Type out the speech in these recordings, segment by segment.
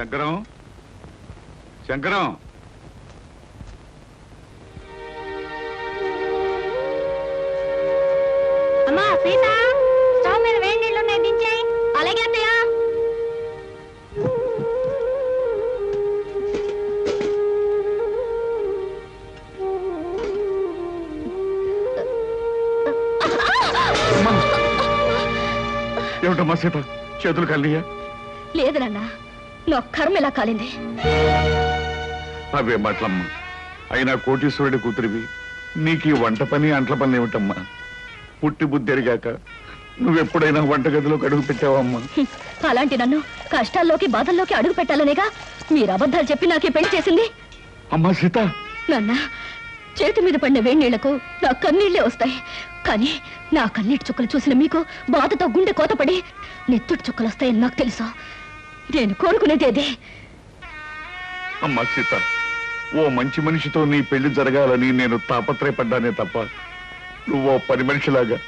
శంకరం శంకరం అమ్మా సీత స్టవ్ మీద వేడి నీళ్ళు ఉన్నాయి దించేయి. అలాగే అత్తయ్య. ఏమిటమ్మా సీత చేతులు కలియా? లేదు నాన్న, నా కర్మ ఇలా కాలింది. అవే మాటలమ్మా. అయినా కోటీశ్వరుడి కూతురివి, నీకు ఈ వంట పని అంట్ల పని ఏమిటమ్మా? పుట్టి బుద్ధి ఎరిగాక నువ్వెప్పుడైనా వంటగదిలోకి అడుగు పెట్టావమ్మా? అలాంటి నన్ను కష్టాల్లోకి బాధల్లోకి అడుగు పెట్టాలనేగా మీరు అబద్ధాలు చెప్పి నాకే పెళ్లి చేసింది. అమ్మా సీత, నాన్న చేతి మీద పడిన వేడి నీళ్లకు నా కన్నీళ్లే వస్తాయి. కానీ నా కన్నీటి చుక్కలు చూసిన మీకు బాధతో గుండె కోతపడి నెత్తుటి చుక్కలు వస్తాయని నాకు తెలుసు. నేను కోరుకునేదేదే. అమ్మా సీత, ఓ మంచి మనిషితో నీ పెళ్లి జరగాలని నేను తాపత్రయపడ్డానే తప్ప నువ్వో పని మనిషిలాగా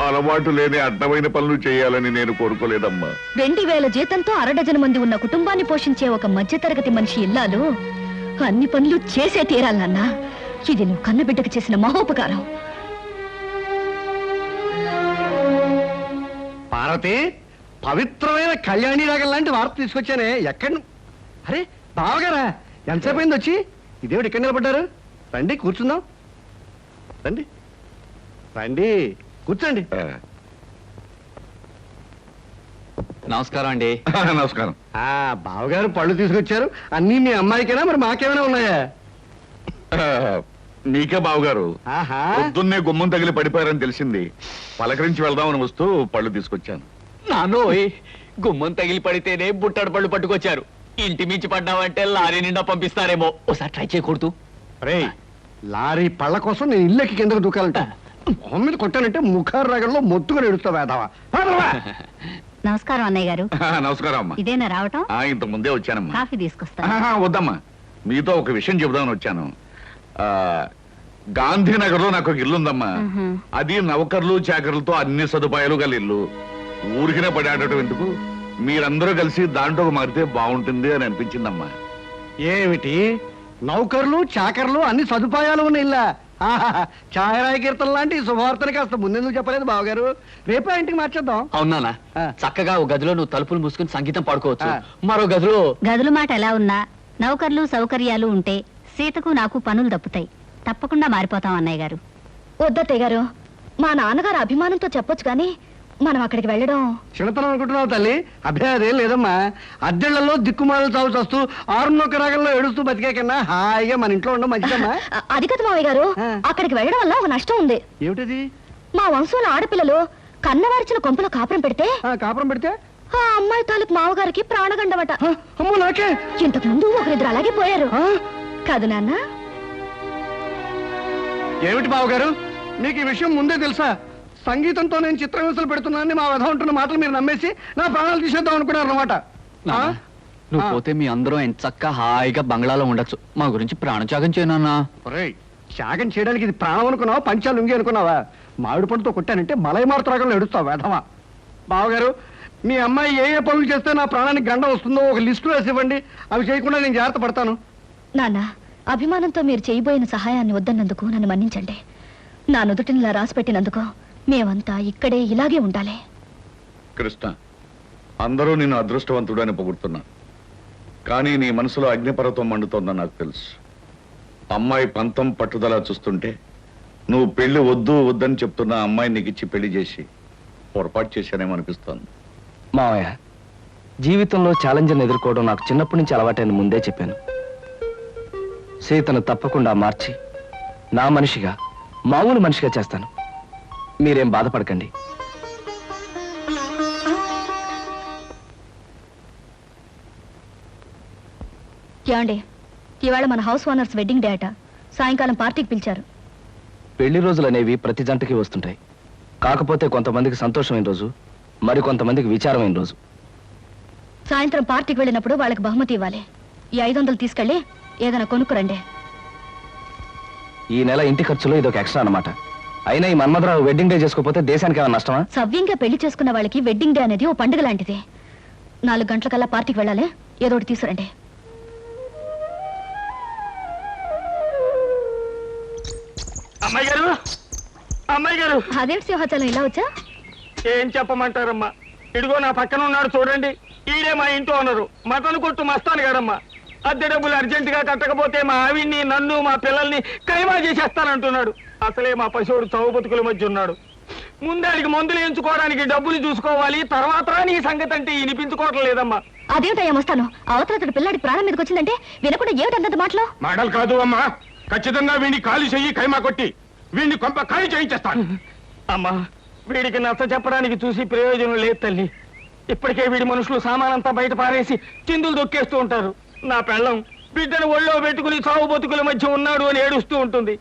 అలవాటు లేని అడ్డమైన పనులు చేయాలని నేను కోరుకోలేదమ్మా. 2000 జీతంతో 6 మంది ఉన్న కుటుంబాన్ని పోషించే ఒక మధ్యతరగతి మనిషి ఇల్లాలు అన్ని పనులు చేసే తీరాలన్నా. ఇది నువ్వు కన్నబిడ్డకు చేసిన మహోపకారం. పార్వతి, పవిత్రమైన కళ్యాణి రాగం లాంటి వార్త తీసుకొచ్చానే. ఎక్కడ? అరే బావగారా, ఎంతసేపు అయింది వచ్చి? ఇదేమిటి ఇక్కడ నిలబడ్డారు? రండి కూర్చుందాం. రండి రండి కూర్చోండి. నమస్కారం అండి. నమస్కారం. బావగారు పళ్ళు తీసుకొచ్చారు. అన్నీ మీ అమ్మాయికేనా, మరి మాకేమైనా ఉన్నాయా? నీకే బావగారు. పొద్దున్నే గుమ్మం తగిలి పడిపోయారని తెలిసింది. పలకరించి వెళ్దామని వస్తూ పళ్ళు తీసుకొచ్చాను. నానోయ్, గుమ్మం తగిలి పడితేనే బుట్టడు పళ్ళు పట్టుకొచ్చారు. ఇంటి మించి పడ్డావంటే లారీ నిండా పంపిస్తారేమో. ఒకసారి ట్రై చేయకూడదు. రే, లారీ పళ్ళ కోసం నేను ఇల్లెక్కి కిందకు దూకాలంట. మొహం మీద కొట్టానంటే ముఖారు రాగంలో మొత్తుగా ఎడుస్తావా? నమస్కారం అన్నయ్య గారు. నమస్కారం అమ్మా. ఇదేనా రావటం? ఇంత ముందే వచ్చానమ్మా. కాఫీ తీసుకొస్తా. వద్దమ్మా, మీతో ఒక విషయం చెబుదామని వచ్చాను. గాంధీనగర్ లో నాకు ఒక ఇల్లు ఉందమ్మా. అది నౌకర్లు చాకర్లతో అన్ని సదుపాయాలు గల ఇల్లు. ఊరికినే పడాడటం ఎందుకు, మీరందరూ కలిసి దాంట్లో మారితే బాగుంటుంది అని అనిపించిందమ్మా. ఏమిటి, నౌకర్లు చాకర్లు అన్ని సదుపాయాలు ఉన్న ఇల్లా? ఛాయరాయ కీర్తన లాంటి శుభవార్తని కాస్త ముందెందుకు చెప్పలేదు బావగారు? రేపే ఇంటికి మార్చేద్దాం. అవునా? చక్కగా ఓ గదిలో నువ్వు తలుపులు మూసుకుని సంగీతం పాడుకోవచ్చు. మరో గదిలో గదుల మాట ఎలా ఉన్నా నౌకర్లు సౌకర్యాలు ఉంటే సీతకు నాకు పనులు తప్పుతాయి. తప్పకుండా మారిపోతాం అన్నయ్య గారు. వద్దత్తయ్య గారు, మా నాన్నగారు అభిమానంతో చెప్పొచ్చు కానీ మనం అక్కడికి వెళ్ళడం చిన్నతనం అనుకుంటున్నావు తల్లి. అభ్యాదేం లేదమ్మా. అద్దెళ్లలో దిక్కుమాలు చావు చస్తూ 6 రాగంలో ఏడుస్తూ బతికే కన్నా హాయిగా మన ఇంట్లో ఉండడం మంచిదమ్మా. అది కదా మావయ్య గారు, అక్కడికి వెళ్ళడం వల్ల ఒక నష్టం ఉంది. ఏమిటది? మా వంశంలో ఆడపిల్లలు కన్నవారిచిన కొంపలో కాపురం పెడితే ఆ అమ్మాయి తాలూకు మావగారికి ప్రాణగండమట. అమ్మో నాకే. ఇంతకు ముందు ఒకరిద్దరు అలాగే పోయారు కాదు నాన్న? ఏమిటి బావగారు, మీకు ఈ విషయం ముందే తెలుసా? సంగీతంతో నేను చిత్రహింసలు పెడుతున్నానని మా వధ ఉంటున్న మాటలు మీరు నమ్మేసి నా ప్రాణాలు తీసేద్దాం అనుకున్నారు అన్నమాట. నువ్వు పోతే మీ అందరూ ఎంత చక్కగా హాయిగా బంగ్లాలో ఉండొచ్చు. మా గురించి ప్రాణత్యాగం చేయనన్నా. త్యాగం చేయడానికి ఇది ప్రాణం అనుకున్నావా, పంచాలు ఉంగి అనుకున్నావా? మామిడి పండుతో కొట్టానంటే మలై మారుతరాగంలో ఎడుస్తావు వేధవా. బావగారు, మీ అమ్మాయి ఏ ఏ పనులు చేస్తే నా ప్రాణానికి గండ వస్తుందో ఒక లిస్టు వేసి ఇవ్వండి. అవి చేయకుండా నేను జాగ్రత్త పడతాను. నాన్న, అభిమానంతో మీరు చేయబోయిన సహాయాన్ని వద్దన్నందుకు నన్ను మన్నించండి. నా నుదుటినిలా రాసిపెట్టినందుకు మేమంతా ఇక్కడే ఇలాగే ఉండాలి. కృష్ణ, అందరూ నిన్ను అదృష్టవంతుడు అని పొగుడుతున్నా, కానీ నీ మనసులో అగ్నిపర్వతం మండుతోందని నాకు తెలుసు. అమ్మాయి పంతం పట్టుదల చూస్తుంటే నువ్వు పెళ్లి వద్దు వద్దని చెప్తున్న అమ్మాయి నీకు ఇచ్చి పెళ్లి చేసి పొరపాటు చేశానేమో అనిపిస్తోంది. మావయ్య, జీవితంలో ఛాలెంజ్ని ఎదుర్కోవడం నాకు చిన్నప్పటి నుంచి అలవాటైన ముందే చెప్పాను. సీతను తప్పకుండా మార్చి నా మనిషిగా, మామూలు మనిషిగా చేస్తాను. మీరేం బాధపడకండి. ఏమండి, ఇవాళ మన హౌస్ ఓనర్స్ వెడ్డింగ్ డే అట. సాయంకాలం పార్టీకి పిలిచారు. పెళ్లి రోజులు అనేవి ప్రతి జంటకి వస్తుంటాయి. కాకపోతే కొంతమందికి సంతోషమైన రోజు, మరి కొంతమందికి విచారమైన రోజు. సాయంత్రం పార్టీకి వెళ్ళినప్పుడు వాళ్ళకి బహుమతి ఇవ్వాలి. ఈ 500 తీసుకెళ్ళి ఏదైనా కొనుక్కురండి. ఈ నెల ఇంటి ఖర్చులో ఇదొక ఎక్స్ట్రా అన్నమాట. అయినా ఈ మన్మధరావు వెడ్డింగ్ డే చేసుకోకపోతే దేశానికి ఏమైనా నష్టమా? సవ్యంగా పెళ్లి చేసుకున్న వాళ్ళకి వెడ్డింగ్ డే అనేది ఓ పండుగ లాంటిది. 4 గంటలకల్లా పార్టీకి వెళ్ళాలి. ఏదో ఒకటి తీసుకురండి. అమ్మాయి గారు, అమ్మాయి గారు, అదేంటి సింహాచలం ఇలా వచ్చా? ఏం చెప్పమంటారమ్మా? ఇదిగో నా పక్కన ఉన్నాడు చూడండి, ఈడే మా ఇంటి ఓనరు, మటన్ కొట్టు మస్తాను గారమ్మా. అద్దె డబ్బులు అర్జెంట్ గా కట్టకపోతే మా ఆవిడ్ని, నన్ను, మా పిల్లల్ని కైమా చేసేస్తానంటున్నాడు. అసలే మా పశువుడు చౌ బతుకుల మధ్య ఉన్నాడు. ముందాడికి మందులు ఎంచుకోవడానికి డబ్బులు చూసుకోవాలి, తర్వాత నీ సంగతి అంటే వినిపించుకోవటం లేదమ్మా. అదేమిటయ్యా వస్తాను, అవతల పిల్లాడి ప్రాణం మీదకి వచ్చిందంటే వినకుండా ఏమిటంత మాటలు? మాటలు కాదు అమ్మా, ఖచ్చితంగా వీడిని ఖాళీ చెయ్యి, ఖైమా కొట్టి వీడిని కొంప ఖాళీ చేయించేస్తాను. అమ్మా, వీడికి నచ్చ చెప్పడానికి చూసి ప్రయోజనం లేదు తల్లి. ఇప్పటికే వీడి మనుషులు సామానంతా బయట పారేసి చిందులు దొక్కేస్తూ ఉంటారు. నా పెళ్ళం బిడ్డను ఒళ్ళో పెట్టుకుని చావు బతుకుల మధ్య ఉన్నాడు అని ఏడుస్తూ ఉంటుంది.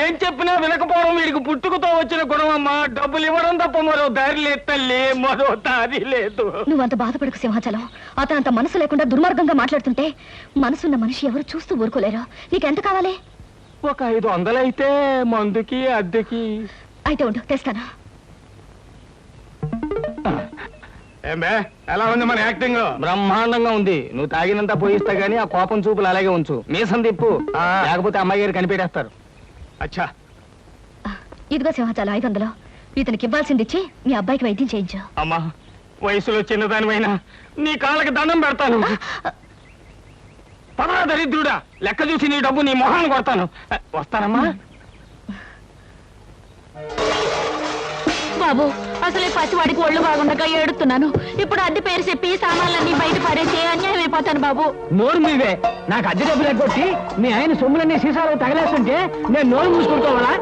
ఏం చెప్పినా వినకపోవడం వీడికి పుట్టుకతో వచ్చిన గుణం అమ్మా. డబ్బులు ఇవ్వడం తప్ప మరో దారి లేదు తల్లి, మరో దారి లేదు. నువ్వంత బాధపడకు సింహాచలం. అతను అంత మనసు లేకుండా దుర్మార్గంగా మాట్లాడుతుంటే మనసున్న మనిషి ఎవరు చూస్తూ ఊరుకోలేరు. నీకెంత కావాలి? ఒక 500 అయితే మందుకి అద్దెకి. అయితే ఉండు, తెస్తాను. ఏమే ఎలా ఉంది మన యాక్టింగ్? బ్రహ్మాండంగా ఉంది. నువ్వు తాగినంత పోయిస్తా గానీ ఆ కోపం చూపులు అలాగే ఉంచు. మీసం తిప్పు, లేకపోతే అమ్మాయి గారు కనిపెట్టేస్తారు. అచ్చా, ఇదిగో సింహాచలం 500. ఇతనికి ఇవ్వాల్సింది ఇచ్చి మీ అబ్బాయికి వైద్యం చేయించు. అమ్మా, వయసులో చిన్నదానివైనా నీ కాళ్ళకి దండం పెడతాను. పదరా దరిద్రుడా, లెక్క చూసి నీ డబ్బు నీ మొహాన్ని కొడతాను. వస్తానమ్మా. బాబు, అసలు పసివాడికి ఒళ్ళు బాగుండగా ఏడుతున్నాను. ఇప్పుడు అద్దె పేరు చెప్పి సామాన్లన్నీ బయట పడేసి అన్యాయం అయిపోతాను బాబు. నోరు మీవే. నాకు అద్దె డబ్బులు ఎగ్గొట్టి మీ ఆయన సొమ్ములన్నీ సీసాలు తగలేస్తుంటే నేను నోరు మూసుకుంటావాలా?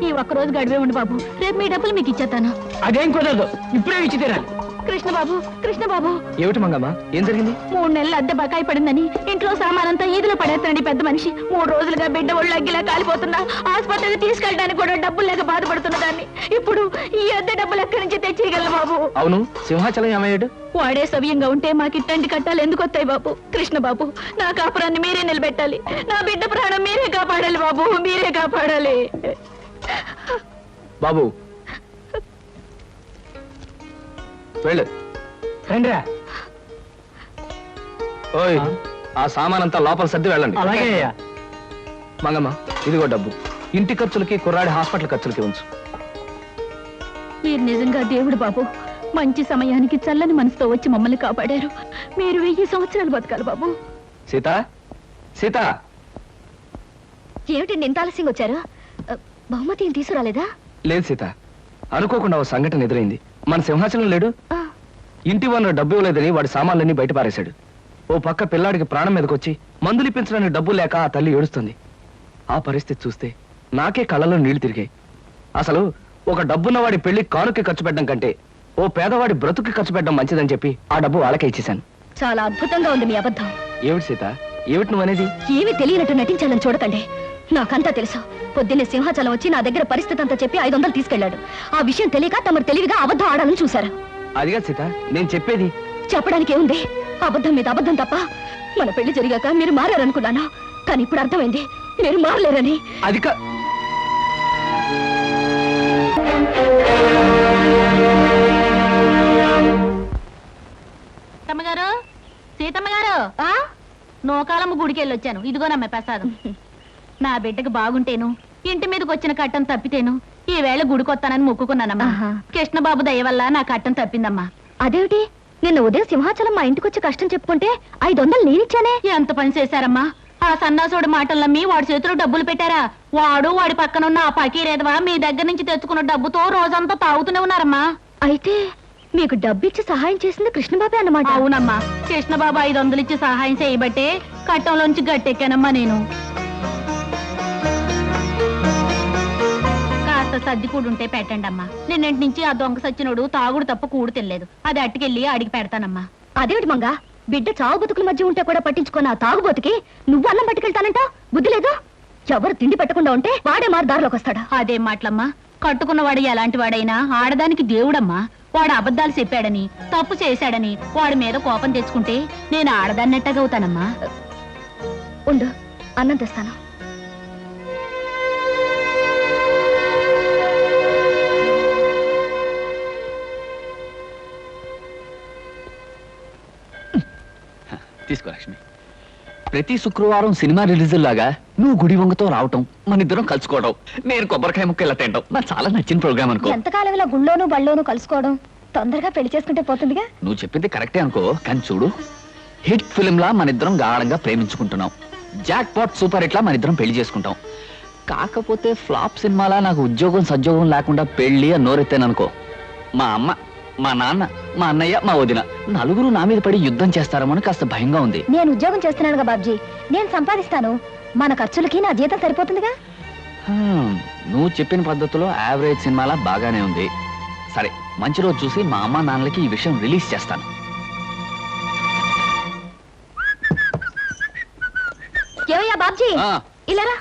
ఈ ఒక్కరోజు గడివే ఉండి బాబు, రేపు మీ డబ్బులు మీకు ఇచ్చేస్తాను. అదేం కుదరదు, ఇప్పుడే ఇచ్చి తీరాలి. కృష్ణబాబు, కృష్ణబాబు, ఏమిటి మంగమ్మ, ఏం జరిగింది? 3 నెలలు అద్దె బకాయి పడిందని ఇంట్లో సామానంతా ఈదులో పడేస్తానండి పెద్ద మనిషి. 3 రోజులుగా బిడ్డ ఒళ్ళు అగ్గిలా కాలిపోతున్నా ఆసుపత్రికి తీసుకెళ్ళడానికి కూడా డబ్బులు లేక బాధపడుతున్న దాన్ని ఇప్పుడు ఈ అద్దె డబ్బులు ఎక్కడి నుంచి తెచ్చేయగలను బాబు? అవును, సింహాచలం ఏమయ్యాడు? వాడే సవ్యంగా ఉంటే మాకు ఇట్టండి కట్టాలి ఎందుకు వస్తాయి బాబు? కృష్ణబాబు, నా కాపురాన్ని మీరే నిలబెట్టాలి. నా బిడ్డ ప్రాణం మీరే కాపాడాలి బాబు, మీరే కాపాడాలి. బాబు వెళ్ళు. రండిరా. ఓయ్, ఆ సామానంతా లోపల సర్ది వెళ్ళండి. అలాగే అయ్యా. మంగమ్మ, ఇదిగో డబ్బు. ఇంటి ఖర్చులకి, కుర్రాడి హాస్పిటల్ ఖర్చులకి ఉంచు. మీరు నిజంగా దేవుడు బాబు. మంచి సమయానికి చల్లని మనసుతో వచ్చి మమ్మల్ని కాపాడారు. మీరు 1000 సంవత్సరాలు బతకాలి బాబు. సీత, సీత. ఏమిటండి ఇంత ఆలస్యంగా వచ్చారు? బహుమతి ఏం తీసుకురాలేదా? లేదు సీత, అనుకోకుండా ఓ సంఘటన ఎదురైంది. మన సింహాచలం లేడు, ఆ, ఇంటి వన్న డబ్బు ఇవ్వలేదని వాడి సామాన్లన్నీ బయట పారేశాడు. ఓ పక్క పిల్లాడికి ప్రాణం మీదకొచ్చి మందులు ఇప్పించడానికి డబ్బు లేక ఆ తల్లి ఏడుస్తుంది. ఆ పరిస్థితి చూస్తే నాకే కళ్ళలో నీళ్లు తిరిగాయి. అసలు ఒక డబ్బున్న వాడి పెళ్లి కానుక ఖర్చు పెట్టడం కంటే ఓ పేదవాడి బ్రతుకు ఖర్చు పెట్టడం మంచిదని చెప్పి ఆ డబ్బు వాళ్ళకే ఇచ్చేశాను. చాలా అద్భుతంగా ఉంది మీ అబద్ధం. ఏమిటి సీత, ఏమిటి నువ్వు అనేది? ఏమీ తెలియనట్టు నటించాలని చూడకండి. నాకంతా తెలుసు. పొద్దున్నే సింహాచలం వచ్చి నా దగ్గర పరిస్థితి అంతా చెప్పి 500 తీసుకెళ్లాడు. ఆ విషయం తెలియక తమరు తెలివిగా అబద్ధం ఆడాలని చూశారు. అదిగా సీత, నేను చెప్పేది. చెప్పడానికి ఏముంది? అబద్ధం మీద అబద్ధం తప్ప. మన పెళ్లి జరిగాక మీరు మారారనుకున్నాను, కానీ ఇప్పుడు అర్థమైంది మీరు మారలేరని. అది సీతమ్మగారు, సీతమ్మగారు, నోకాలమ్మ గుడికి వెళ్ళొచ్చాను. ఇదిగోనమ్మ ప్రసాదం. నా బిడ్డకు బాగుంటేను, ఇంటి మీదకి వచ్చిన కట్టం తప్పితేను ఈ వేళ గుడికొత్తానని మొక్కుకున్నానమ్మా. కృష్ణబాబు దయ వల్ల నా కట్టం తప్పిందమ్మా. అదేమిటి, నిన్న ఉదయం సింహాచలం మా ఇంటికి వచ్చి కష్టం చెప్పుకుంటే 500 నేనిచ్చానే. ఎంత పని చేశారమ్మా? ఆ సన్నాసుడి మాటలు నమ్మి వాడి చేతిలో డబ్బులు పెట్టారా? వాడు వాడి పక్కనున్న ఆ పకీరేదవా మీ దగ్గర నుంచి తెచ్చుకున్న డబ్బుతో రోజంతా తాగుతూనే ఉన్నారమ్మా. అయితే మీకు డబ్బిచ్చి సహాయం చేసింది కృష్ణబాబే అన్నమాట? అవునమ్మా, కృష్ణబాబు 500 ఇచ్చి సహాయం చేయబట్టే కట్టంలోంచి గట్టెక్కానమ్మా నేను. కాస్త సర్ది కూడుంటే పెట్టండి అమ్మా. నిన్నటి నుంచి ఆ దొంగ సచ్చినోడు తాగుడు తప్ప కూడు తినలేదు. అది అట్టుకెళ్ళి అడిగి పెడతానమ్మా. అదేమిటి మంగా, బిడ్డ చావు బతుకుల మధ్య ఉంటే కూడా పట్టించుకున్న ఆ తాగుబోతుకి నువ్వు అన్నం పట్టుకెళ్తానంట? బుద్ధి లేదు. ఎవరు తిండి పెట్టకుండా ఉంటే వాడే మారు దారిలోకి వస్తాడా? అదేం మాటలమ్మా, కట్టుకున్నవాడు ఎలాంటి వాడైనా ఆడదానికి దేవుడమ్మా. వాడు అబద్ధాలు చెప్పాడని, తప్పు చేశాడని వాడి మీద కోపం తెచ్చుకుంటే నేను ఆడదాన్నట్టగవుతానమ్మా. ఉండు, అన్నం తెస్తాను. తీసుకో లక్ష్మి. ప్రతి శుక్రవారం సినిమా రిలీజ్ లాగా నువ్వు గుడి వంగతో రావటం, మన ఇద్దరం కలుసుకోవడం, నేను కొబ్బరికాయ ముక్క ఇలా తింటాం నాకు చాలా నచ్చిన ప్రోగ్రామ్ అనుకో. ఎంతకాలం ఇలా గుళ్ళోను బళ్ళోను కలుసుకోవడం, తొందరగా పెళ్లి చేసుకుంటే పోతుందిగా. నువ్వు చెప్పింది కరెక్టే అనుకో, కానీ చూడు హిట్ ఫిల్మ్ లా మన ఇద్దరం గాఢంగా ప్రేమించుకుంటున్నాం. జాక్ పాట్ సూపర్ హిట్ లా మన ఇద్దరం పెళ్లి చేసుకుంటాం. కాకపోతే ఫ్లాప్ సినిమాలా నాకు ఉద్యోగం సద్యోగం లేకుండా పెళ్లి అని నోరెత్తాననుకో, మా అమ్మ, మా నాన్న, మా అన్నయ్య, మా వదిన నలుగురు నా మీద పడి యుద్ధం చేస్తారమని కాస్త భయంగా ఉంది. నేను ఉద్యోగం చేస్తున్నానుగా బాబ్జీ, నేను సంపాదిస్తాను. మన ఖర్చులకి నా జీతం సరిపోతుందిగా. నువ్వు చెప్పిన పద్ధతిలో యావరేజ్ సినిమాలా బాగానే ఉంది. సరే, మంచి రోజు చూసి మా అమ్మ నాన్నలకి ఈ విషయం రిలీజ్ చేస్తాను. ఏమయ్యా బాబ్జీ, ఇలా రా.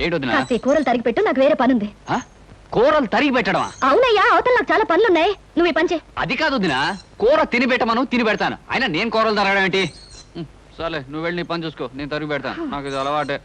ఏడొద్దునా? కాస్త ఈ కూరలు తరిగి పెట్టు, నాకు వేరే పనుంది. కూరలు తరిగి పెట్టడమా? అవునయ్యా, అవతల నాకు చాలా పనులున్నాయి, నువ్వు ఈ పని చేయి. అది కాదు వదినా, కూర తిని పెట్టమను, తిని పెడతాను. అయినా నేను కూరలు తరగడం ఏంటి? సరే, నువ్వు వెళ్ళి నీ పని చూసుకో, నేను తరిగి పెడతాను, నాకు ఇది అలవాటే.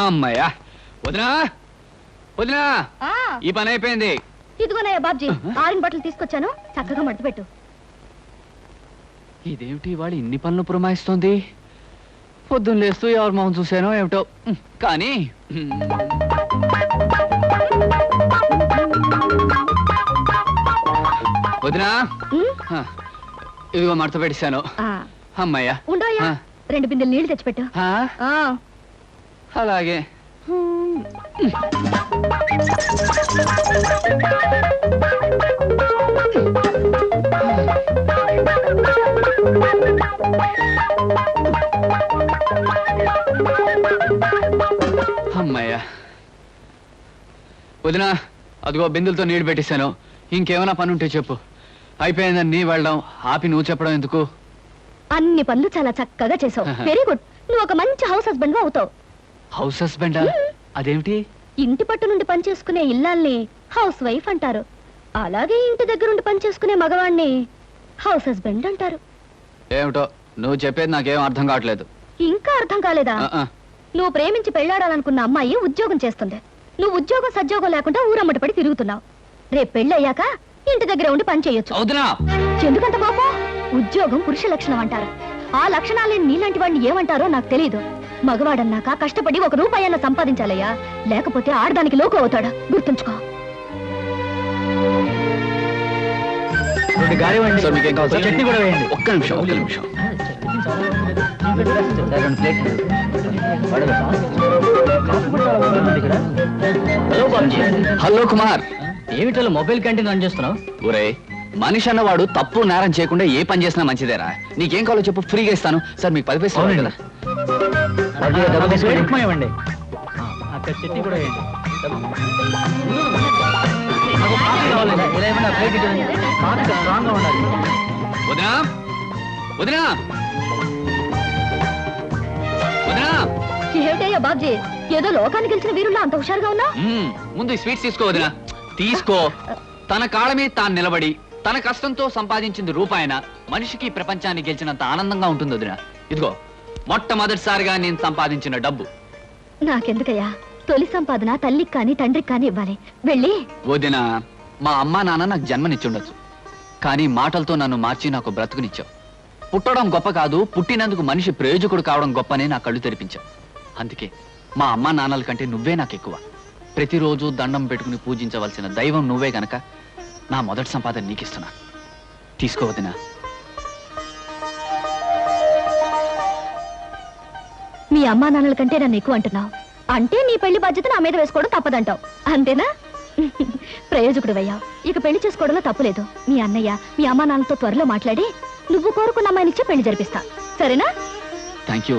అమ్మయ్యా, వదినా వదినా, ఈ పని అయిపోయింది. ఇదిగోనయ్యా బాబ్జీ, ఆరిన బట్టలు తీసుకొచ్చాను, చక్కగా మడతపెట్టు. ఇదేమిటి వాడు ఇన్ని పనులు పురమాయిస్తోంది? పొద్దున్న లేస్తూ ఎవరి మొహం చూశానో ఏమిటో. కానీ వదినా, ఇదిగో మడత పెట్టేశాను. అమ్మయ్యా, ఉండోయ్యా, 2 బిందెలు నీళ్లు తెచ్చిపెట్టు. అలాగే. అమ్మయ్యా, వదినా అదిగో బిందులతో నీళ్లు పెట్టేశాను. ఇంకేమైనా పని ఉంటే చెప్పు. అయిపోయిందని వెళ్ళడం ఆపి నువ్వు చెప్పడం ఎందుకు? అన్ని పనులు చాలా చక్కగా చేసావు, వెరీ గుడ్. నువ్వు ఒక మంచి హౌస్ హస్బెండ్ గా అవుతావు. హౌస్ హస్బెండా? అదేమిటి? ఇంటి పట్టు నుండి పని చేసుకునే ఇల్లాల్ని హౌస్ వైఫ్ అంటారు. అలాగే ఇంటి దగ్గర ఉండి పని చేసుకునే మగవాణ్ణి హౌస్ హస్బెండ్ అంటారు. ఏమిటో నువ్వు చెప్పేది నాకేం అర్థం కావట్లేదు. ఇంకా అర్థం కాలేదా? నువ్వు ప్రేమించి పెళ్లాడాలనుకున్న అమ్మాయి ఉద్యోగం చేస్తుంది. నువ్వు ఉద్యోగం సద్యోగం లేకుండా ఊరమ్మటి పడి తిరుగుతున్నావు. రేపు పెళ్ళయ్యాక ఇంటి దగ్గర ఉండి పని చేయొచ్చు. ఎందుకంత కోపం? ఉద్యోగం పురుష లక్షణం అంటారు. ఆ లక్షణాలేని నీలాంటి వాడిని ఏమంటారో నాకు తెలియదు. మగవాడన్నాక కష్టపడి 1 రూపాయన్నా సంపాదించాలయ్యా, లేకపోతే ఆడదానికి లోకు అవుతాడా, గుర్తుంచుకో. చట్నీ కూడా వేయండి. ఒక్క నిమిషం. హలో కుమార్, ఏమిటో మొబైల్ క్యాంటీన్ రన్ చేస్తున్నావు? ఒరే, మనిషి అన్నవాడు తప్పు నేరం చేయకుండా ఏ పని చేసినా మంచిదేరా. నీకేం కావాలో చెప్పు, ఫ్రీగా ఇస్తాను. సార్ మీకు 10 పైసలు కదా. ఇవ్వండి. అక్కడ చట్నీ కూడా వేయండి. వదినా వదినా వదినా. ఏమిటయ్యా బాబ్జీ, ఏదో లోకాన్ని గెలిచిన వీరుల్లో అంత హుషారుగా ఉన్నా? ముందు ఈ స్వీట్స్ తీసుకో వదినా, తీసుకో. తన కాళ్ళ మీద తాను నిలబడి తన కష్టంతో సంపాదించింది రూపాయన మనిషికి ప్రపంచాన్ని గెలిచినంత ఆనందంగా ఉంటుంది వదినా. ఇదిగో మొట్టమొదటిసారిగా నేను సంపాదించిన డబ్బు. నాకెందుకయ్యా, తొలి సంపాదన తల్లికి కానీ తండ్రికి కానీ ఇవ్వాలి. వెళ్ళి. వదినా, మా అమ్మా నాన్న నాకు జన్మనిచ్చుండొచ్చు, కానీ మాటలతో నన్ను మార్చి నాకు బ్రతుకునిచ్చావు. పుట్టడం గొప్ప కాదు, పుట్టినందుకు మనిషి ప్రయోజకుడు కావడం గొప్పనే నా కళ్ళు తెరిపించావు. అందుకే మా అమ్మా నాన్నల కంటే నువ్వే నాకు ఎక్కువ. ప్రతిరోజు దండం పెట్టుకుని పూజించవలసిన దైవం నువ్వే గనక నా మొదటి సంపాదన నీకిస్తున్నా. తీసుకోవద్దునా. మీ అమ్మా నాన్నల కంటే నన్ను ఎక్కువ అంటున్నావు అంటే నీ పెళ్లి బాధ్యత నా మీద వేసుకోవడం తప్పదంటావు, అంతేనా? ప్రయోజకుడు అయ్యావు, ఇక పెళ్లి చేసుకోవడంలో తప్పులేదు. మీ అన్నయ్య మీ అమ్మా నాన్నలతో త్వరలో మాట్లాడి నువ్వు కోరుకున్న అమ్మాయినిచ్చే పెళ్లి జరిపిస్తా, సరేనా? Thank you.